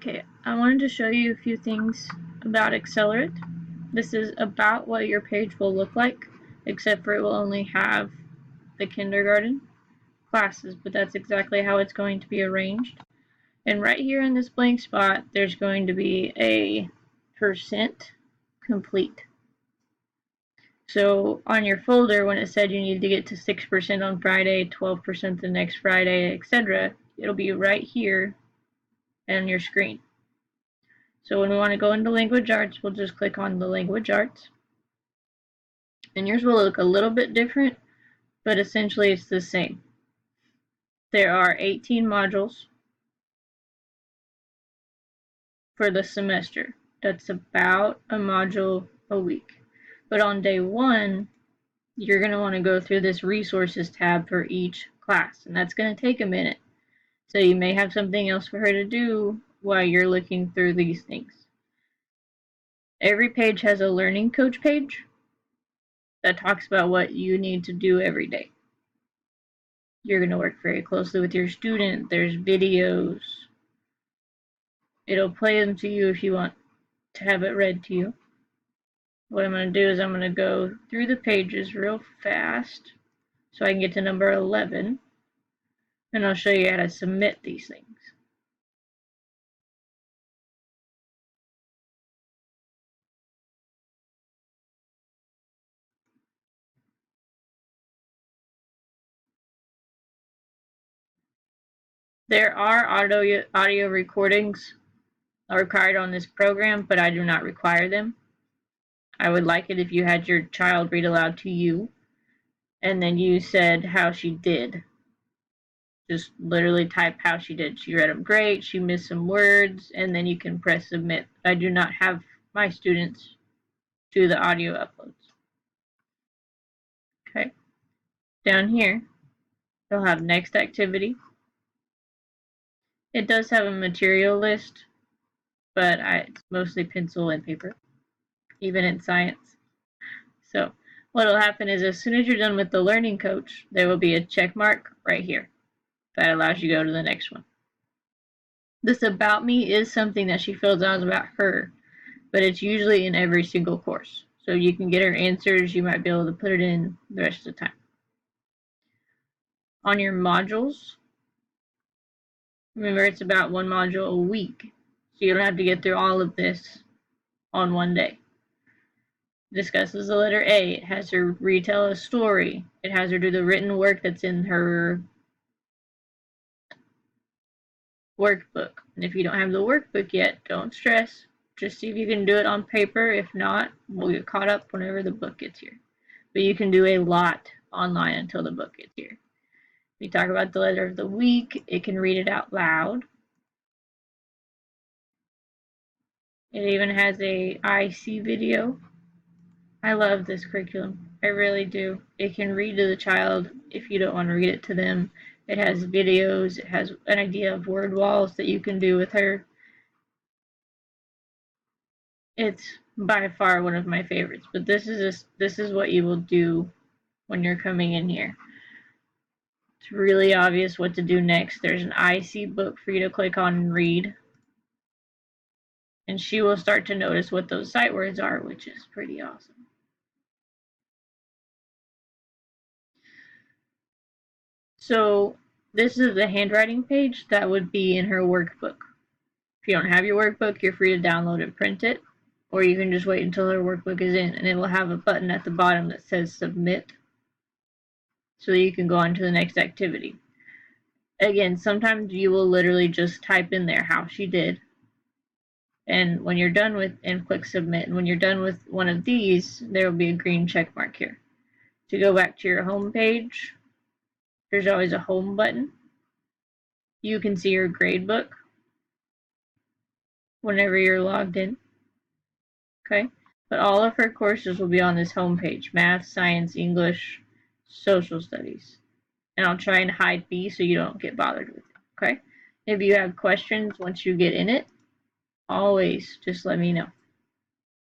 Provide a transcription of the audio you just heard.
Okay, I wanted to show you a few things about Accelerate. This is about what your page will look like, except for it will only have the kindergarten classes, but that's exactly how it's going to be arranged. And right here in this blank spot, there's going to be a percent complete. So on your folder, when it said you need to get to 6% on Friday, 12% the next Friday, etc., it'll be right here on your screen. So when we want to go into language arts, we'll just click on the language arts. And yours will look a little bit different, but essentially it's the same. There are 18 modules for the semester. That's about a module a week. But on day one, you're going to want to go through this resources tab for each class, and that's going to take a minute. So you may have something else for her to do while you're looking through these things. Every page has a learning coach page that talks about what you need to do every day. You're going to work very closely with your student. There's videos. It'll play them to you if you want to have it read to you. What I'm going to do is I'm going to go through the pages real fast so I can get to number 11, and I'll show you how to submit these things. There are audio recordings required on this program, but I do not require them. I would like it if you had your child read aloud to you, and then you said how she did. Just literally type how she did. She read them great, she missed some words, and then you can press submit. I do not have my students do the audio uploads. Okay. Down here, you'll have next activity. It does have a material list, but it's mostly pencil and paper, even in science. So what will happen is as soon as you're done with the learning coach, there will be a check mark right here that allows you to go to the next one. This about me is something that she fills out about her, but it's usually in every single course. So you can get her answers, you might be able to put it in the rest of the time. On your modules, remember it's about one module a week, so you don't have to get through all of this on one day. It discusses the letter A, it has her retell a story, it has her do the written work that's in her workbook. And if you don't have the workbook yet, don't stress. Just see if you can do it on paper. If not, we'll get caught up whenever the book gets here. But you can do a lot online until the book gets here. We talk about the letter of the week. It can read it out loud. It even has a IC video. I love this curriculum. I really do. It can read to the child if you don't want to read it to them. It has videos. It has an idea of word walls that you can do with her. It's by far one of my favorites, but this is what you will do when you're coming in here. It's really obvious what to do next. There's an IC book for you to click on and read. And she will start to notice what those sight words are, which is pretty awesome. So this is the handwriting page that would be in her workbook. If you don't have your workbook, you're free to download and print it, or you can just wait until her workbook is in, and it will have a button at the bottom that says submit, so that you can go on to the next activity. Again, sometimes you will literally just type in there how she did, and when you're done with, and click submit, and when you're done with one of these, there will be a green check mark here. To go back to your home page, there's always a home button. You can see your grade book whenever you're logged in. Okay, but all of her courses will be on this home page: math, science, English, social studies. And I'll try and hide B so you don't get bothered with it. Okay, if you have questions once you get in it, always just let me know.